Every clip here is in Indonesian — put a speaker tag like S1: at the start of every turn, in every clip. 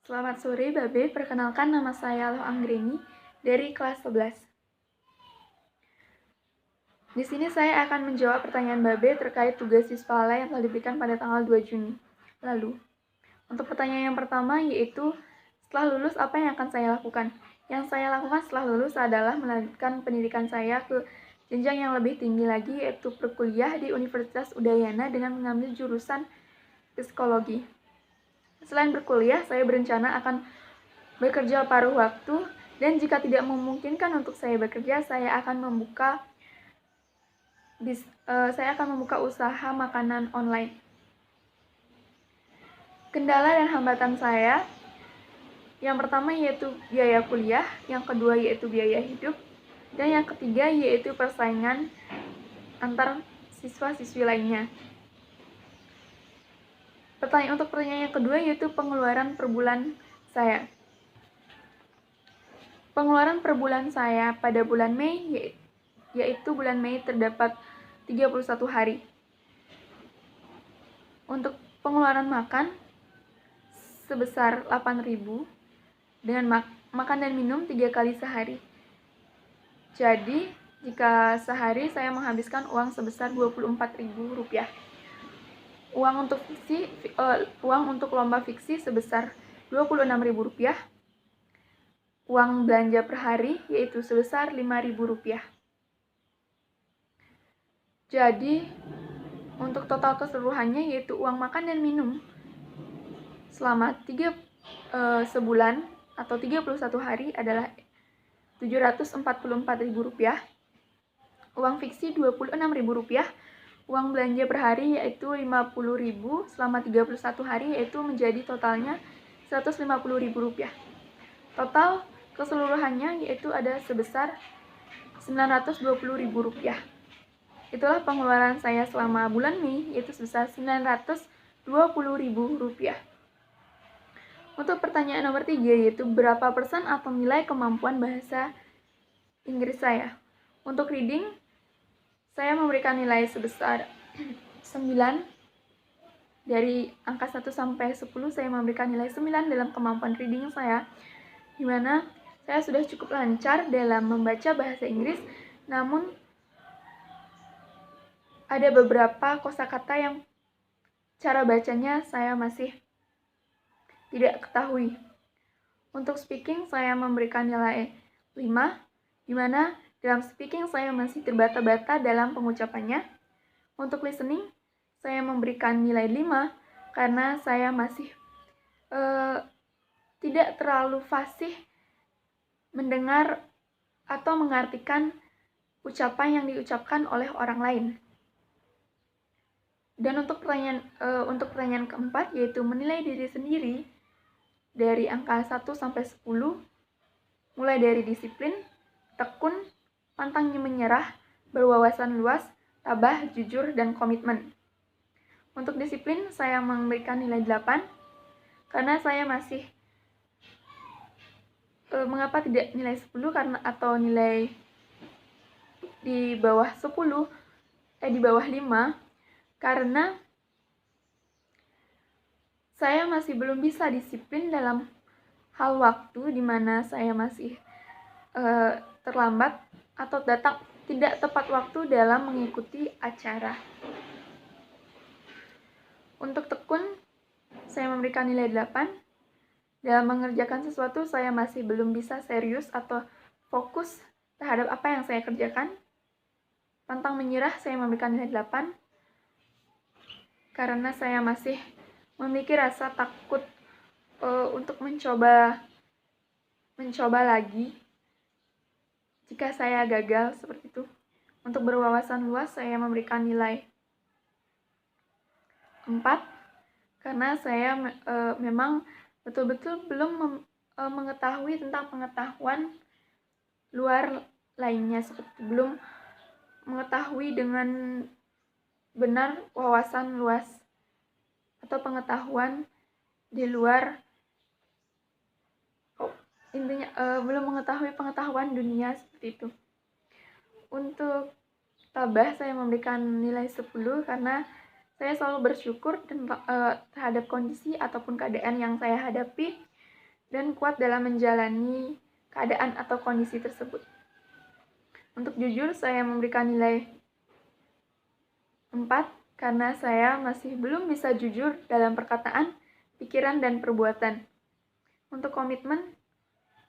S1: Selamat sore, Babe. Perkenalkan, nama saya Loh Anggreni dari kelas 11. Di sini saya akan menjawab pertanyaan Babe terkait tugas Siswala yang telah diberikan pada tanggal 2 Juni lalu. Untuk pertanyaan yang pertama yaitu, setelah lulus apa yang akan saya lakukan? Yang saya lakukan setelah lulus adalah melanjutkan pendidikan saya ke jenjang yang lebih tinggi lagi, yaitu berkuliah di Universitas Udayana dengan mengambil jurusan psikologi. Selain berkuliah, saya berencana akan bekerja paruh waktu, dan jika tidak memungkinkan untuk saya bekerja, saya akan membuka usaha makanan online. Kendala dan hambatan saya, yang pertama yaitu biaya kuliah, yang kedua yaitu biaya hidup, dan yang ketiga yaitu persaingan antar siswa-siswi lainnya. Untuk pertanyaan yang kedua yaitu pengeluaran per bulan saya. Pengeluaran per bulan saya pada bulan Mei, yaitu bulan Mei terdapat 31 hari. Untuk pengeluaran makan sebesar 8.000 dengan makan dan minum 3 kali sehari. Jadi, jika sehari saya menghabiskan uang sebesar Rp24.000. Uang untuk lomba fiksi sebesar Rp26.000. Uang belanja per hari yaitu sebesar Rp5.000. Jadi, untuk total keseluruhannya yaitu uang makan dan minum selama sebulan atau 31 hari adalah Rp744.000. Uang fiksi Rp26.000. Uang belanja per hari yaitu Rp50.000 selama 31 hari, yaitu menjadi totalnya Rp150.000. Total keseluruhannya yaitu ada sebesar Rp920.000. Itulah pengeluaran saya selama bulan Mei, yaitu sebesar Rp920.000. Untuk pertanyaan nomor 3 yaitu berapa persen atau nilai kemampuan bahasa Inggris saya. Untuk reading, saya memberikan nilai sebesar 9. Dari angka 1 sampai 10 saya memberikan nilai 9 dalam kemampuan reading saya, di mana saya sudah cukup lancar dalam membaca bahasa Inggris, namun ada beberapa kosakata yang cara bacanya saya masih tidak ketahui. Untuk speaking, saya memberikan nilai 5, di mana dalam speaking saya masih terbata-bata dalam pengucapannya. Untuk listening, saya memberikan nilai 5 karena saya masih tidak terlalu fasih mendengar atau mengartikan ucapan yang diucapkan oleh orang lain. Dan untuk pertanyaan keempat yaitu menilai diri sendiri dari angka 1 sampai 10, mulai dari disiplin, tekun, pantang menyerah, berwawasan luas, tabah, jujur, dan komitmen. Untuk disiplin, saya memberikan nilai 8 karena saya masih mengapa tidak nilai 10 atau nilai di bawah 10, di bawah 5, karena saya masih belum bisa disiplin dalam hal waktu, di mana saya masih terlambat atau datang tidak tepat waktu dalam mengikuti acara. Untuk tekun, saya memberikan nilai 8. Dalam mengerjakan sesuatu, saya masih belum bisa serius atau fokus terhadap apa yang saya kerjakan. Pantang menyerah, saya memberikan nilai 8 karena saya masih memiliki rasa takut untuk mencoba lagi jika saya gagal seperti itu. Untuk berwawasan luas, saya memberikan nilai 4 karena saya memang betul-betul belum mengetahui tentang pengetahuan luar lainnya, seperti belum mengetahui dengan benar wawasan luas atau pengetahuan di luar, belum mengetahui pengetahuan dunia seperti itu. Untuk tabah, saya memberikan nilai 10 karena saya selalu bersyukur terhadap kondisi ataupun keadaan yang saya hadapi, dan kuat dalam menjalani keadaan atau kondisi tersebut. Untuk jujur, saya memberikan nilai 4 karena saya masih belum bisa jujur dalam perkataan, pikiran, dan perbuatan. Untuk komitmen,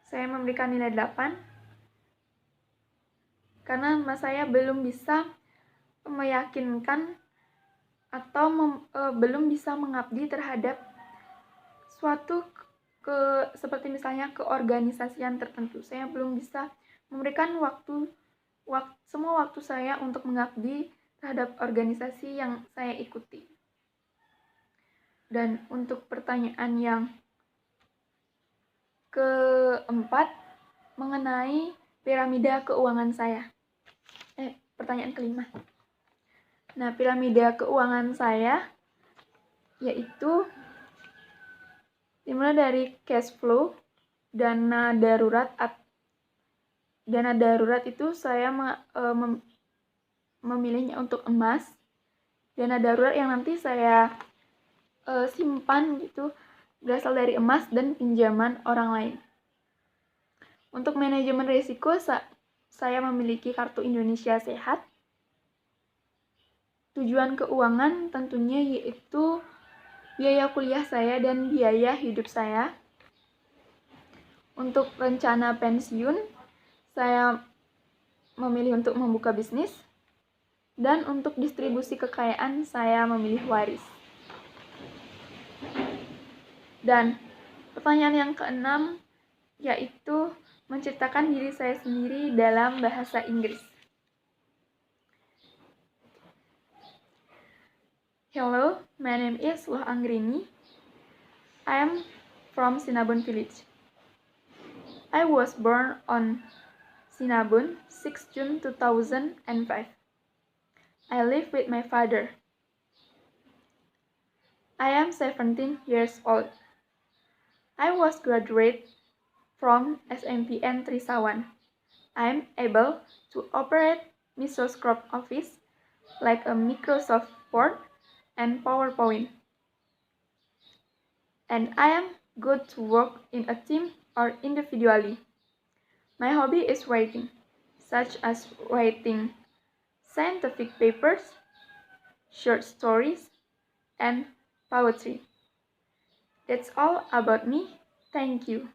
S1: saya memberikan nilai 8 karena saya belum bisa meyakinkan atau belum bisa mengabdi terhadap suatu seperti misalnya keorganisasian tertentu. Saya belum bisa memberikan semua waktu saya untuk mengabdi terhadap organisasi yang saya ikuti. Dan untuk pertanyaan yang keempat mengenai piramida keuangan saya. Pertanyaan kelima. Nah, piramida keuangan saya yaitu dimulai dari cash flow, dana darurat. Dana darurat itu saya memilihnya untuk emas. Dana darurat yang nanti saya simpan gitu berasal dari emas dan pinjaman orang lain. Untuk manajemen risiko, saya memiliki kartu Indonesia Sehat. Tujuan keuangan tentunya yaitu biaya kuliah saya dan biaya hidup saya. Untuk rencana pensiun, saya memilih untuk membuka bisnis. Dan untuk distribusi kekayaan, saya memilih waris. Dan pertanyaan yang keenam yaitu menceritakan diri saya sendiri dalam bahasa Inggris. Hello, my name is Loh Anggrini. I am from Sinabun village. I was born on Sinabun, 6 June 2005. I live with my father. I am 17 years old. I was graduate from SMPN Trisawan. I am able to operate Microsoft Office like a Microsoft Word and PowerPoint. And I am good to work in a team or individually. My hobby is writing, such as writing scientific papers, short stories, and poetry. That's all about me. Thank you.